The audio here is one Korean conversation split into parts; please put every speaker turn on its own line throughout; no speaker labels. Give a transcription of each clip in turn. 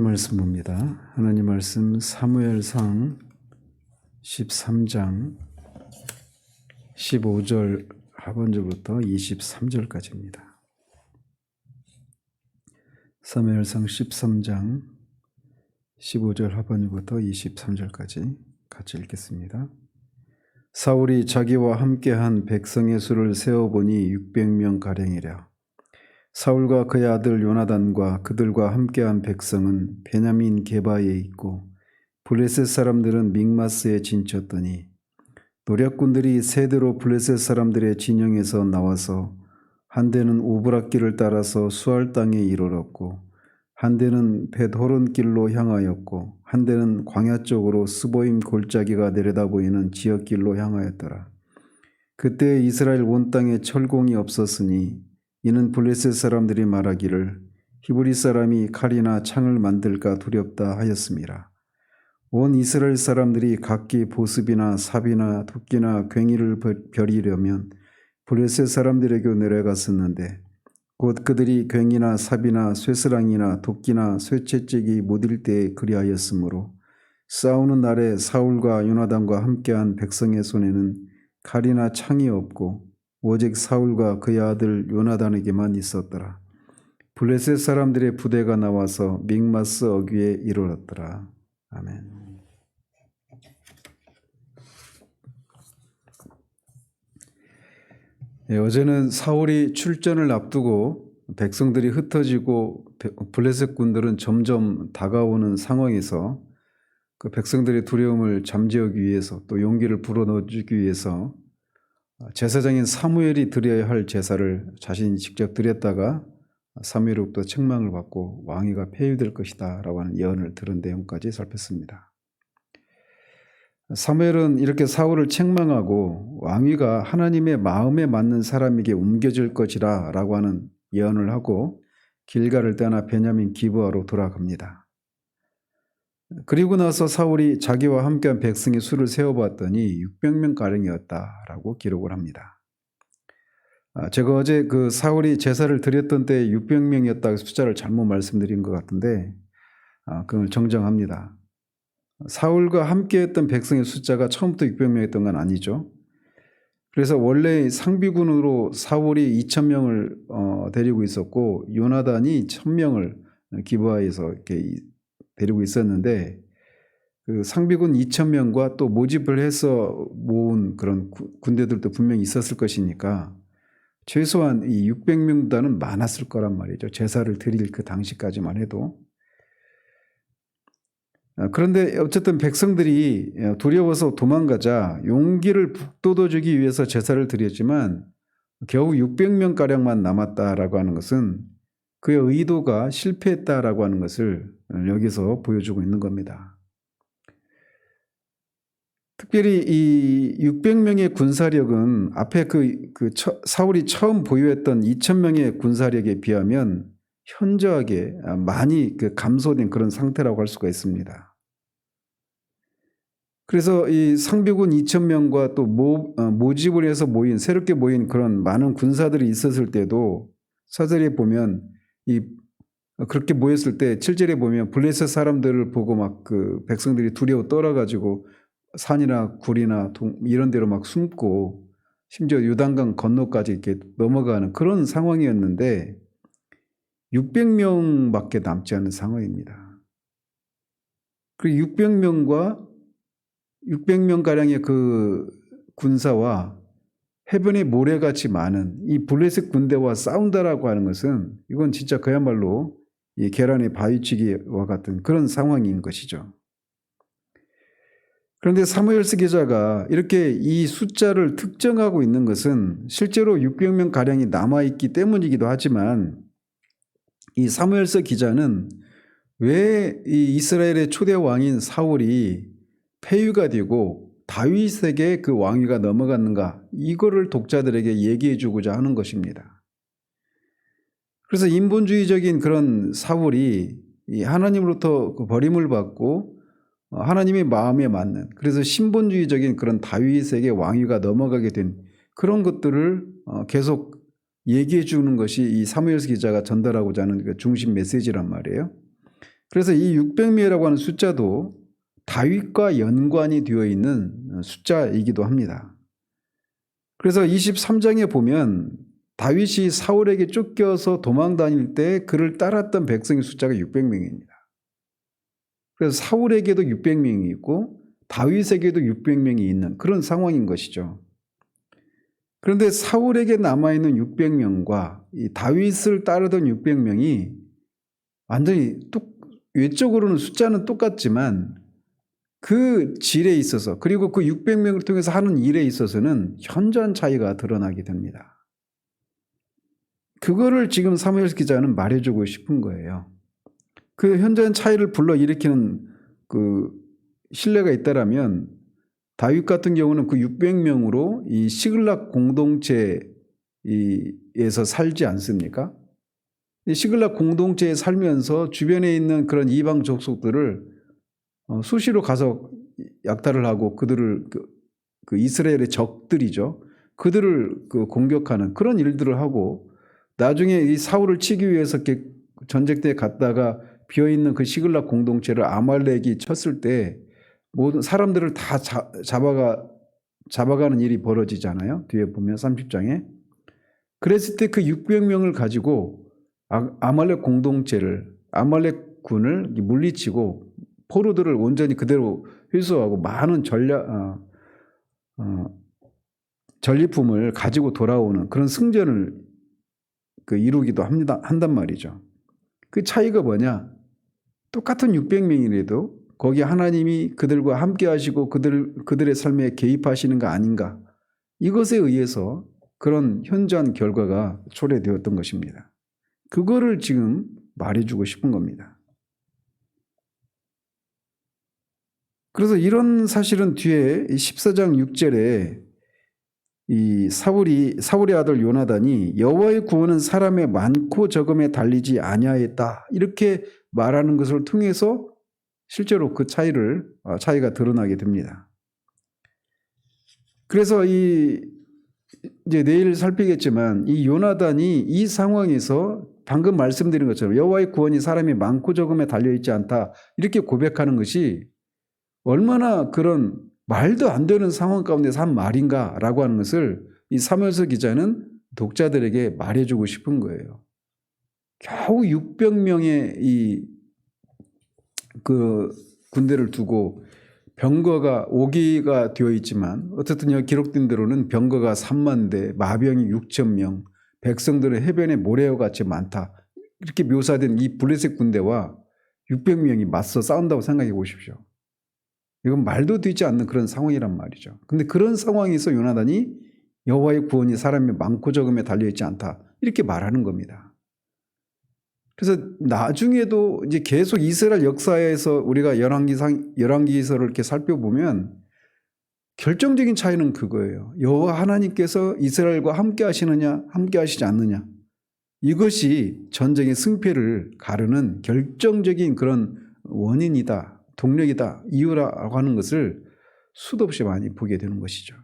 하나님 말씀 봅니다. 하나님 말씀 사무엘상 13장 15절 하반절부터 23절까지입니다. 사무엘상 13장 15절 하반절부터 23절까지 같이 읽겠습니다. 사울이 자기와 함께한 백성의 수를 세어보니 600명가량이라. 사울과 그의 아들 요나단과 그들과 함께한 백성은 베냐민 게바에 있고 블레셋 사람들은 믹마스에 진쳤더니 노략군들이 세대로 블레셋 사람들의 진영에서 나와서 한 대는 오브락길을 따라서 수알 땅에 이르렀고 한 대는 벳호론 길로 향하였고 한 대는 광야 쪽으로 스보임 골짜기가 내려다 보이는 지역길로 향하였더라. 그때 이스라엘 온 땅에 철공이 없었으니 이는 블레셋 사람들이 말하기를 히브리 사람이 칼이나 창을 만들까 두렵다 하였음이라. 온 이스라엘 사람들이 각기 보습이나 삽이나 도끼나 괭이를 벼리려면 블레셋 사람들에게 내려갔었는데 곧 그들이 괭이나 삽이나 쇠스랑이나 도끼나 쇠채찍이 못일 때에 그리하였으므로 싸우는 날에 사울과 요나단과 함께한 백성의 손에는 칼이나 창이 없고 오직 사울과 그의 아들 요나단에게만 있었더라. 블레셋 사람들의 부대가 나와서 믹마스 어귀에 이르렀더라. 아멘. 어제는 사울이 출전을 앞두고 백성들이 흩어지고 블레셋 군들은 점점 다가오는 상황에서 그 백성들의 두려움을 잠재우기 위해서 또 용기를 불어넣어주기 위해서 제사장인 사무엘이 드려야 할 제사를 자신이 직접 드렸다가 사무엘로부터 책망을 받고 왕위가 폐위될 것이다 라고 하는 예언을 들은 내용까지 살폈습니다. 사무엘은 이렇게 사울을 책망하고 왕위가 하나님의 마음에 맞는 사람에게 옮겨질 것이라 라고 하는 예언을 하고 길갈을 떠나 베냐민 기브아로 돌아갑니다. 그리고 나서 사울이 자기와 함께한 백성의 수를 세어봤더니 600명가량이었다라고 기록을 합니다. 제가 어제 그 사울이 제사를 드렸던 때 600명이었다고 숫자를 잘못 말씀드린 것 같은데 그걸 정정합니다. 사울과 함께했던 백성의 숫자가 처음부터 600명이었던 건 아니죠. 그래서 원래 상비군으로 사울이 2000명을 데리고 있었고 요나단이 1000명을 기브아에서 이렇게 데리고 있었는데 그 상비군 2000명과 또 모집을 해서 모은 그런 군대들도 분명히 있었을 것이니까 최소한 이 600명보다는 많았을 거란 말이죠. 제사를 드릴 그 당시까지만 해도. 그런데 어쨌든 백성들이 두려워서 도망가자 용기를 북돋워주기 위해서 제사를 드렸지만 겨우 600명가량만 남았다라고 하는 것은 그의 의도가 실패했다라고 하는 것을 여기서 보여주고 있는 겁니다. 특별히 이 600명의 군사력은 앞에 사울이 처음 보유했던 2000명의 군사력에 비하면 현저하게 많이 감소된 그런 상태라고 할 수가 있습니다. 그래서 이 상비군 2000명과 또 모집을 해서 새롭게 모인 그런 많은 군사들이 있었을 때도 사절에 보면 그렇게 모였을 때 7절에 보면 블레셋 사람들을 보고 막 그 백성들이 두려워 떨어가지고 산이나 굴이나 이런 데로 막 숨고 심지어 요단강 건너까지 이렇게 넘어가는 그런 상황이었는데 600명밖에 남지 않은 상황입니다. 그리고 600명가량의 그 군사와 해변의 모래같이 많은 이 블레셋 군대와 싸운다라고 하는 것은 이건 진짜 그야말로 이 계란의 바위치기와 같은 그런 상황인 것이죠. 그런데 사무엘서 기자가 이렇게 이 숫자를 특정하고 있는 것은 실제로 600명가량이 남아있기 때문이기도 하지만 이 사무엘서 기자는 왜 이 이스라엘의 초대 왕인 사울이 폐위가 되고 다윗에게 그 왕위가 넘어갔는가 이거를 독자들에게 얘기해 주고자 하는 것입니다. 그래서 인본주의적인 그런 사울이 하나님으로부터 버림을 받고 하나님의 마음에 맞는 그래서 신본주의적인 그런 다윗에게 왕위가 넘어가게 된 그런 것들을 계속 얘기해 주는 것이 이 사무엘서 기자가 전달하고자 하는 중심 메시지란 말이에요. 그래서 이 600명이라고 하는 숫자도 다윗과 연관이 되어 있는 숫자이기도 합니다. 그래서 23장에 보면 다윗이 사울에게 쫓겨서 도망 다닐 때 그를 따랐던 백성의 숫자가 600명입니다. 그래서 사울에게도 600명이 있고 다윗에게도 600명이 있는 그런 상황인 것이죠. 그런데 사울에게 남아있는 600명과 이 다윗을 따르던 600명이 완전히 외적으로는 숫자는 똑같지만 그 질에 있어서 그리고 그 600명을 통해서 하는 일에 있어서는 현저한 차이가 드러나게 됩니다. 그거를 지금 사무엘 기자는 말해주고 싶은 거예요. 그 현저한 차이를 불러일으키는 그 신뢰가 있다라면 다윗 같은 경우는 그 600명으로 이 시글락 공동체에서 살지 않습니까? 이 시글락 공동체에 살면서 주변에 있는 그런 이방 족속들을 수시로 가서 약탈을 하고 그들을 그 이스라엘의 적들이죠. 그들을 공격하는 그런 일들을 하고 나중에 이 사울을 치기 위해서 이렇게 전쟁터에 갔다가 비어있는 그 시글락 공동체를 아말렉이 쳤을 때 모든 사람들을 다 잡아가는 일이 벌어지잖아요. 뒤에 보면 30장에. 그랬을 때 그 600명을 가지고 아말렉 공동체를 아말렉 군을 물리치고 포로들을 온전히 그대로 회수하고 많은 전리품을 가지고 돌아오는 그런 승전을 이루기도 한단 말이죠. 그 차이가 뭐냐? 똑같은 600명이라도 거기 하나님이 그들과 함께 하시고 그들의 삶에 개입하시는 거 아닌가? 이것에 의해서 그런 현저한 결과가 초래되었던 것입니다. 그거를 지금 말해주고 싶은 겁니다. 그래서 이런 사실은 뒤에 14장 6절에 이 사울의 아들 요나단이 여호와의 구원은 사람의 많고 적음에 달리지 아니하였다 이렇게 말하는 것을 통해서 실제로 그 차이가 드러나게 됩니다. 그래서 이제 내일 살피겠지만 이 요나단이 이 상황에서 방금 말씀드린 것처럼 여호와의 구원이 사람이 많고 적음에 달려 있지 않다 이렇게 고백하는 것이 얼마나 그런 말도 안 되는 상황 가운데서 한 말인가라고 하는 것을 이 사무엘서 기자는 독자들에게 말해주고 싶은 거예요. 겨우 600명의 이 군대를 두고 병거가 5기가 되어 있지만 어쨌든 여기 기록된 대로는 병거가 3만 대, 마병이 6,000명, 백성들은 해변에 모래와 같이 많다. 이렇게 묘사된 이 블레셋 군대와 600명이 맞서 싸운다고 생각해 보십시오. 이건 말도 되지 않는 그런 상황이란 말이죠. 근데 그런 상황에서 요나단이 여호와의 구원이 사람이 많고 적음에 달려있지 않다. 이렇게 말하는 겁니다. 그래서 나중에도 이제 계속 이스라엘 역사에서 우리가 열왕기서를 이렇게 살펴보면 결정적인 차이는 그거예요. 여호와 하나님께서 이스라엘과 함께 하시느냐, 함께 하시지 않느냐. 이것이 전쟁의 승패를 가르는 결정적인 그런 원인이다. 동력이다, 이유라고 하는 것을 수도 없이 많이 보게 되는 것이죠.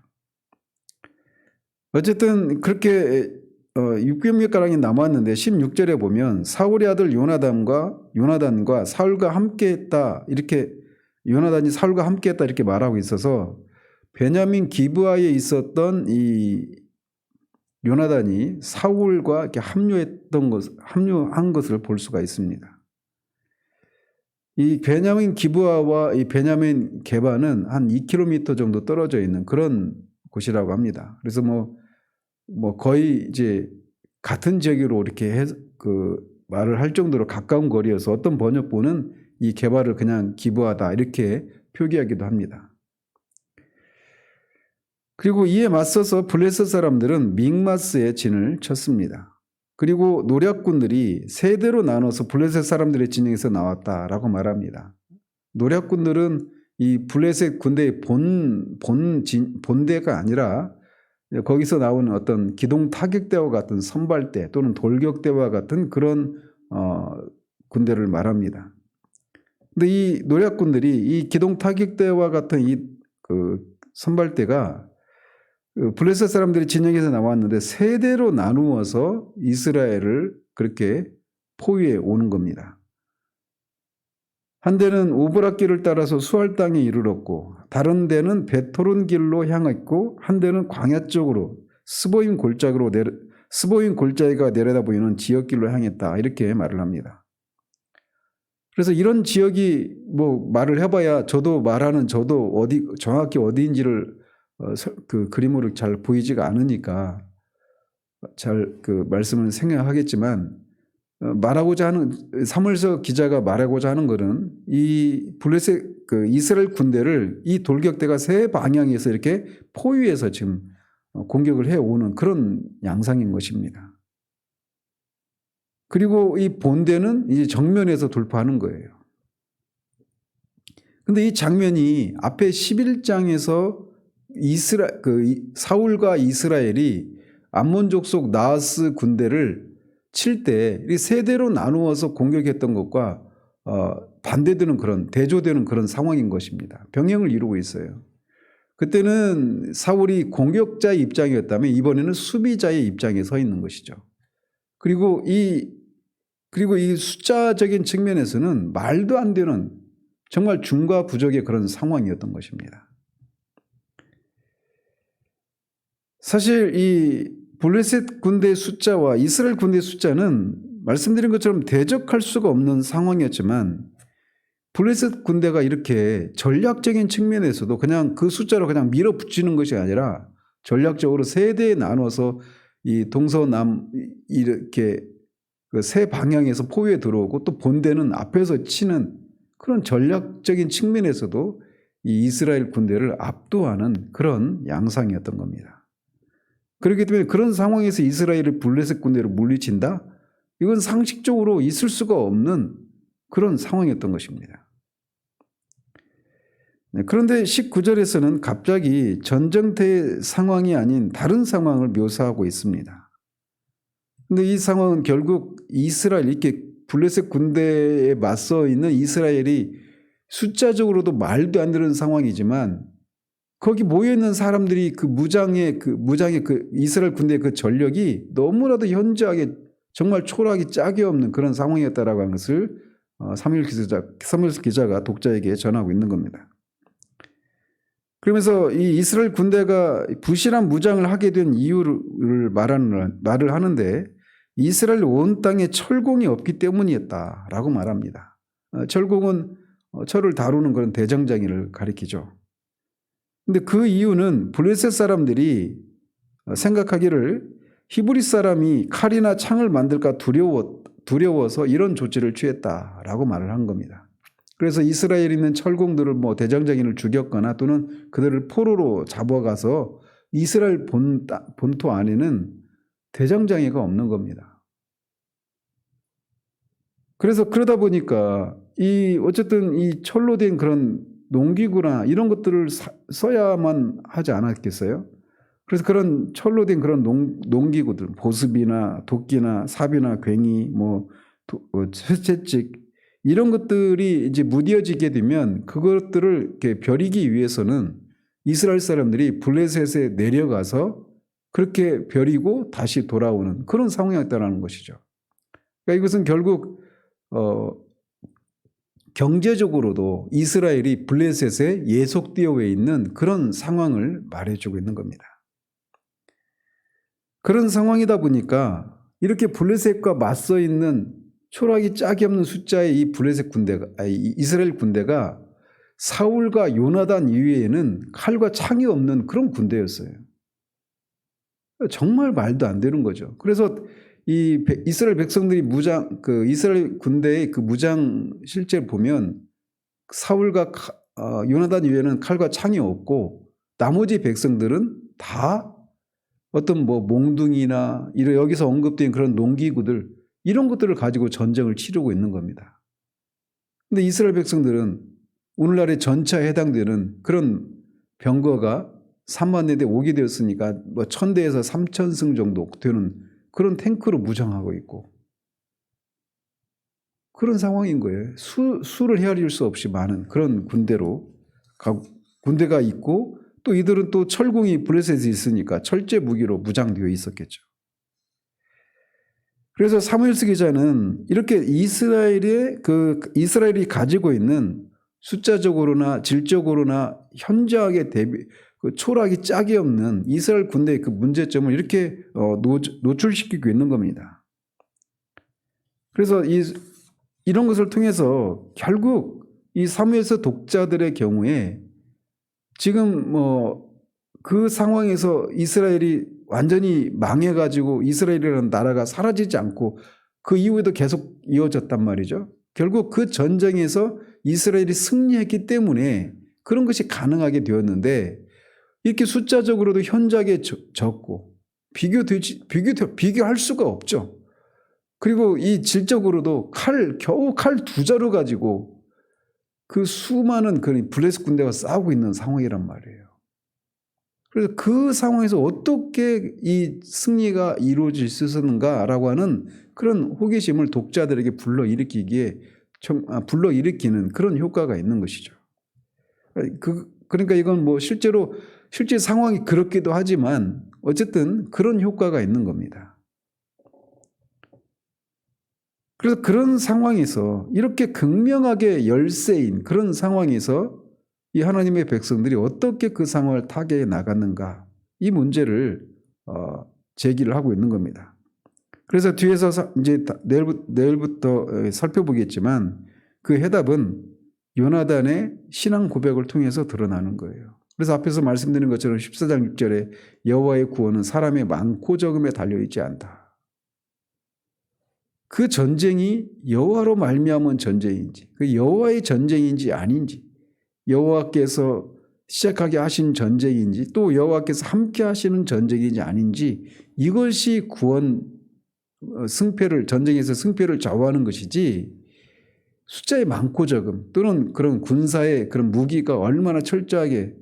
어쨌든 그렇게 600명가량이 남았는데 16절에 보면 사울의 아들 요나단과 사울과 함께했다 이렇게 요나단이 사울과 함께했다 이렇게 말하고 있어서 베냐민 기브아에 있었던 이 요나단이 사울과 이렇게 합류한 것을 볼 수가 있습니다. 이 베냐민 기브아와 이 베냐민 게바는 한 2km 정도 떨어져 있는 그런 곳이라고 합니다. 그래서 거의 이제 같은 지역으로 이렇게 말을 할 정도로 가까운 거리여서 어떤 번역본은 이 게바를 그냥 기브아다 이렇게 표기하기도 합니다. 그리고 이에 맞서서 블레셋 사람들은 믹마스에 진을 쳤습니다. 그리고 노략군들이 세대로 나눠서 블레셋 사람들의 진영에서 나왔다라고 말합니다. 노략군들은 이 블레셋 군대의 본대가 아니라 거기서 나오는 어떤 기동 타격대와 같은 선발대 또는 돌격대와 같은 그런 군대를 말합니다. 근데 이 노략군들이 이 기동 타격대와 같은 선발대가 블레셋 사람들이 진영에서 나왔는데 세대로 나누어서 이스라엘을 그렇게 포위해 오는 겁니다. 한 대는 오브랏길을 따라서 수알 땅에 이르렀고 다른 대는 베토른 길로 향했고 한 대는 광야 쪽으로 스보임 골짜기가 내려다 보이는 지역길로 향했다. 이렇게 말을 합니다. 그래서 이런 지역이 뭐 말을 해봐야 저도 정확히 어디인지를 그 그림으로 잘 보이지가 않으니까 잘 그 말씀을 생략하겠지만 말하고자 하는 사무엘서 기자가 말하고자 하는 것은 이 블레셋 그 이스라엘 군대를 이 돌격대가 세 방향에서 이렇게 포위해서 지금 공격을 해오는 그런 양상인 것입니다. 그리고 이 본대는 이제 정면에서 돌파하는 거예요. 근데 이 장면이 앞에 11장에서 사울과 이스라엘이 암몬 족속 나하스 군대를 칠 때 이 세 대로 나누어서 공격했던 것과 반대되는 그런 대조되는 그런 상황인 것입니다. 병행을 이루고 있어요. 그때는 사울이 공격자의 입장이었다면 이번에는 수비자의 입장에 서 있는 것이죠. 그리고 이 숫자적인 측면에서는 말도 안 되는 정말 중과 부족의 그런 상황이었던 것입니다. 사실 이 블레셋 군대의 숫자와 이스라엘 군대의 숫자는 말씀드린 것처럼 대적할 수가 없는 상황이었지만 블레셋 군대가 이렇게 전략적인 측면에서도 그냥 그 숫자로 그냥 밀어붙이는 것이 아니라 전략적으로 세 대에 나눠서 이 동서남 이렇게 그 세 방향에서 포위에 들어오고 또 본대는 앞에서 치는 그런 전략적인 측면에서도 이 이스라엘 군대를 압도하는 그런 양상이었던 겁니다. 그렇기 때문에 그런 상황에서 이스라엘이 블레셋 군대를 물리친다? 이건 상식적으로 있을 수가 없는 그런 상황이었던 것입니다. 그런데 19절에서는 갑자기 전쟁터의 상황이 아닌 다른 상황을 묘사하고 있습니다. 근데 이 상황은 결국 이스라엘, 이렇게 블레셋 군대에 맞서 있는 이스라엘이 숫자적으로도 말도 안 되는 상황이지만 거기 모여있는 사람들이 그 무장의 그 이스라엘 군대의 그 전력이 너무나도 현저하게 정말 초라하기 짝이 없는 그런 상황이었다라고 하는 것을 사무엘 기자가 독자에게 전하고 있는 겁니다. 그러면서 이 이스라엘 군대가 부실한 무장을 하게 된 이유를 말을 하는데 이스라엘 온 땅에 철공이 없기 때문이었다라고 말합니다. 철공은 철을 다루는 그런 대장장이를 가리키죠. 근데 그 이유는 블레셋 사람들이 생각하기를 히브리 사람이 칼이나 창을 만들까 두려워서 이런 조치를 취했다라고 말을 한 겁니다. 그래서 이스라엘에 있는 철공들을 뭐 대장장이를 죽였거나 또는 그들을 포로로 잡아가서 이스라엘 본토 안에는 대장장이가 없는 겁니다. 그래서 그러다 보니까 어쨌든 이 철로 된 그런 농기구나 이런 것들을 써야만 하지 않았겠어요? 그래서 그런 철로 된 그런 농기구들, 보습이나 도끼나 삽이나 괭이, 쇠채찍 이런 것들이 이제 무뎌지게 되면 그것들을 이렇게 벼리기 위해서는 이스라엘 사람들이 블레셋에 내려가서 그렇게 벼리고 다시 돌아오는 그런 상황이었다는 것이죠. 그러니까 이것은 결국 경제적으로도 이스라엘이 블레셋에 예속되어 있는 그런 상황을 말해주고 있는 겁니다. 그런 상황이다 보니까 이렇게 블레셋과 맞서 있는 초라하기 짝이 없는 숫자의 이스라엘 군대가 사울과 요나단 이외에는 칼과 창이 없는 그런 군대였어요. 정말 말도 안 되는 거죠. 그래서 이 이스라엘 백성들이 이스라엘 군대의 그 무장 실제 보면 사울과 요나단 이외에는 칼과 창이 없고 나머지 백성들은 다 어떤 몽둥이나 여기서 언급된 그런 농기구들 이런 것들을 가지고 전쟁을 치르고 있는 겁니다. 근데 이스라엘 백성들은 오늘날의 전차에 해당되는 그런 병거가 3만 대 오게 되었으니까 1000대에서 3000승 정도 되는 그런 탱크로 무장하고 있고 그런 상황인 거예요. 수를 헤아릴 수 없이 많은 그런 군대가 있고 또 이들은 또 철공이 블레셋에 있으니까 철제 무기로 무장되어 있었겠죠. 그래서 사무엘서 기자는 이렇게 이스라엘이 가지고 있는 숫자적으로나 질적으로나 현저하게 초락이 짝이 없는 이스라엘 군대의 그 문제점을 이렇게 노출시키고 있는 겁니다. 그래서 이런 것을 통해서 결국 이 사무엘서 독자들의 경우에 지금 그 상황에서 이스라엘이 완전히 망해가지고 이스라엘이라는 나라가 사라지지 않고 그 이후에도 계속 이어졌단 말이죠. 결국 그 전쟁에서 이스라엘이 승리했기 때문에 그런 것이 가능하게 되었는데 이렇게 숫자적으로도 현저하게 적고 비교할 수가 없죠. 그리고 이 질적으로도 겨우 칼 두 자루 가지고 그 수많은 그 블레셋 군대가 싸우고 있는 상황이란 말이에요. 그래서 그 상황에서 어떻게 이 승리가 이루어질 수 있었는가라고 하는 그런 호기심을 독자들에게 불러일으키는 그런 효과가 있는 것이죠. 그러니까 이건 실제 상황이 그렇기도 하지만 어쨌든 그런 효과가 있는 겁니다. 그래서 그런 상황에서 이렇게 극명하게 열세인 그런 상황에서 이 하나님의 백성들이 어떻게 그 상황을 타개해 나갔는가, 이 문제를 제기를 하고 있는 겁니다. 그래서 뒤에서 이제 내일부터 살펴보겠지만 그 해답은 요나단의 신앙 고백을 통해서 드러나는 거예요. 그래서 앞에서 말씀드린 것처럼 14장 6절에 여호와의 구원은 사람의 많고 적음에 달려있지 않다. 그 전쟁이 여호와로 말미암은 전쟁인지, 그 여호와의 전쟁인지 아닌지, 여호와께서 시작하게 하신 전쟁인지, 또 여호와께서 함께 하시는 전쟁인지 아닌지, 이것이 전쟁에서 승패를 좌우하는 것이지, 숫자의 많고 적음 또는 그런 군사의 그런 무기가 얼마나 철저하게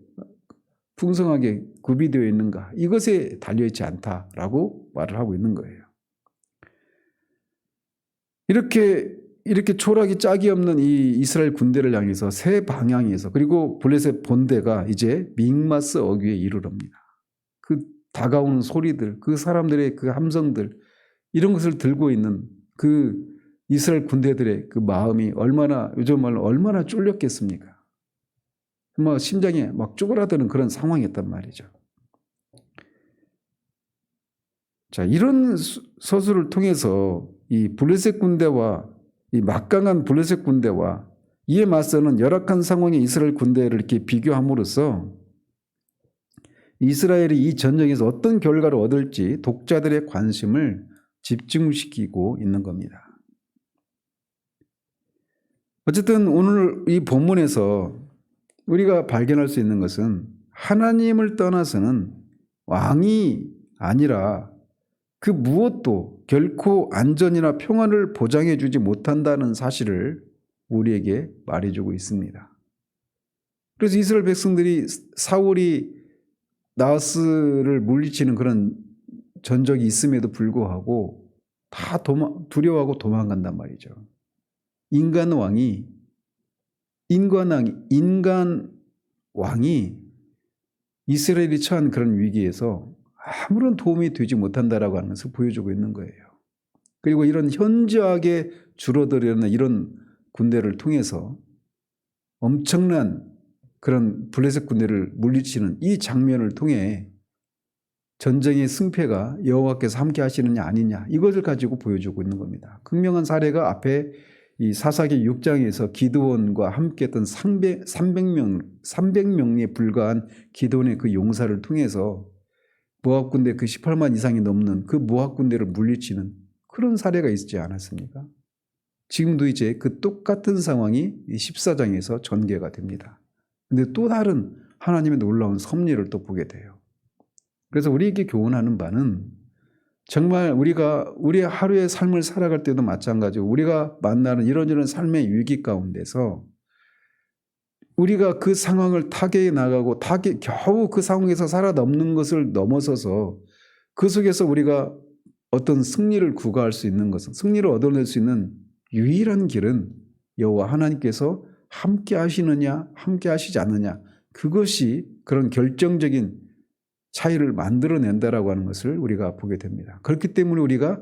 풍성하게 구비되어 있는가, 이것에 달려있지 않다라고 말을 하고 있는 거예요. 이렇게 초락이 짝이 없는 이 이스라엘 군대를 향해서 세 방향에서, 그리고 블레셋 본대가 이제 믹마스 어귀에 이르럽니다. 그 다가오는 소리들, 그 사람들의 그 함성들, 이런 것을 들고 있는 그 이스라엘 군대들의 그 마음이 요즘 말로 얼마나 쫄렸겠습니까? 심장이 막 쪼그라드는 그런 상황이었단 말이죠. 자, 이런 서술을 통해서 이 블레셋 군대와 이 막강한 블레셋 군대와 이에 맞서는 열악한 상황의 이스라엘 군대를 이렇게 비교함으로써 이스라엘이 이 전쟁에서 어떤 결과를 얻을지 독자들의 관심을 집중시키고 있는 겁니다. 어쨌든 오늘 이 본문에서 우리가 발견할 수 있는 것은 하나님을 떠나서는 왕이 아니라 그 무엇도 결코 안전이나 평안을 보장해 주지 못한다는 사실을 우리에게 말해주고 있습니다. 그래서 이스라엘 백성들이 사울이 나하스를 물리치는 그런 전적이 있음에도 불구하고 다 두려워하고 도망간단 말이죠. 인간 왕이 이스라엘이 처한 그런 위기에서 아무런 도움이 되지 못한다라고 하는 것을 보여주고 있는 거예요. 그리고 이런 현저하게 줄어들려는 이런 군대를 통해서 엄청난 그런 블레셋 군대를 물리치는 이 장면을 통해 전쟁의 승패가 여호와께서 함께 하시느냐 아니냐, 이것을 가지고 보여주고 있는 겁니다. 극명한 사례가 앞에 이 사사기 6장에서 기드온과 함께했던 300명에 불과한 기드온의 그 용사를 통해서 모압 군대 그 18만 이상이 넘는 그 모압 군대를 물리치는 그런 사례가 있지 않았습니까? 지금도 이제 그 똑같은 상황이 14장에서 전개가 됩니다. 근데 또 다른 하나님의 놀라운 섭리를 또 보게 돼요. 그래서 우리에게 교훈하는 바는 정말 우리의 하루의 삶을 살아갈 때도 마찬가지고 우리가 만나는 이런저런 삶의 위기 가운데서 우리가 그 상황을 타개해 나가고 겨우 그 상황에서 살아남는 것을 넘어서서 그 속에서 우리가 어떤 승리를 구가할 수 있는 것은, 승리를 얻어낼 수 있는 유일한 길은 여호와 하나님께서 함께 하시느냐 함께 하시지 않느냐, 그것이 그런 결정적인 차이를 만들어낸다라고 하는 것을 우리가 보게 됩니다. 그렇기 때문에 우리가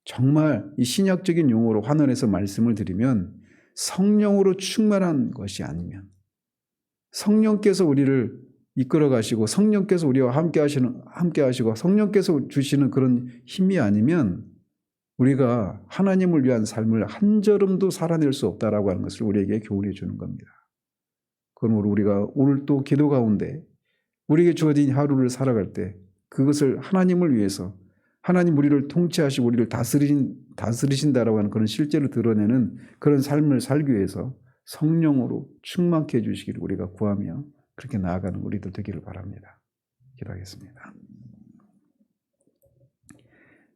정말 이 신약적인 용어로 환원해서 말씀을 드리면 성령으로 충만한 것이 아니면, 성령께서 우리를 이끌어 가시고 성령께서 우리와 함께 하시고 성령께서 주시는 그런 힘이 아니면 우리가 하나님을 위한 삶을 한 걸음도 살아낼 수 없다라고 하는 것을 우리에게 교훈해 주는 겁니다. 그러므로 우리가 오늘 또 기도 가운데 우리에게 주어진 하루를 살아갈 때 그것을 하나님을 위해서, 하나님 우리를 통치하시고 우리를 다스리신다라고 하는 그런 실제로 드러내는 그런 삶을 살기 위해서 성령으로 충만케 해주시기를 우리가 구하며 그렇게 나아가는 우리들 되기를 바랍니다. 기도하겠습니다.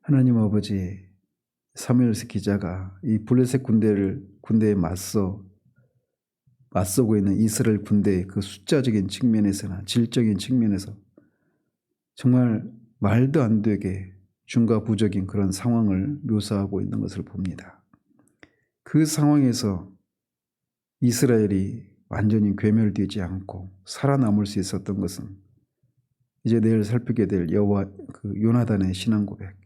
하나님 아버지, 사무엘서 기자가 이 블레셋 군대에 맞서고 있는 이스라엘 군대의 그 숫자적인 측면에서나 질적인 측면에서 정말 말도 안 되게 중과부적인 그런 상황을 묘사하고 있는 것을 봅니다. 그 상황에서 이스라엘이 완전히 괴멸되지 않고 살아남을 수 있었던 것은 이제 내일 살피게 될 요나단의 신앙 고백,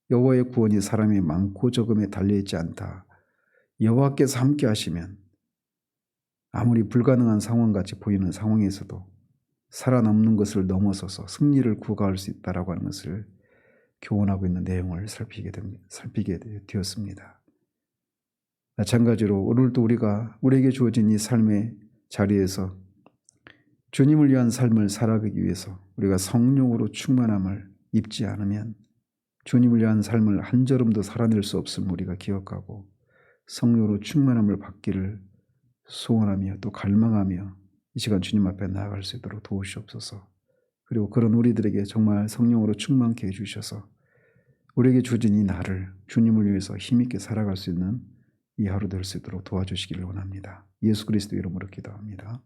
여호와의 구원이 사람이 많고 적음에 달려있지 않다. 여호와께서 함께 하시면 아무리 불가능한 상황같이 보이는 상황에서도 살아남는 것을 넘어서서 승리를 구가할 수 있다라고 하는 것을 교훈하고 있는 내용을 살피게 되었습니다. 마찬가지로 오늘도 우리에게 주어진 이 삶의 자리에서 주님을 위한 삶을 살아가기 위해서 우리가 성령으로 충만함을 입지 않으면 주님을 위한 삶을 한 걸음도 살아낼 수 없음을 우리가 기억하고 성령으로 충만함을 받기를 소원하며 또 갈망하며 이 시간 주님 앞에 나아갈 수 있도록 도우시옵소서. 그리고 그런 우리들에게 정말 성령으로 충만케 해주셔서 우리에게 주어진 이 날을 주님을 위해서 힘있게 살아갈 수 있는 이 하루 될 수 있도록 도와주시기를 원합니다. 예수 그리스도 이름으로 기도합니다.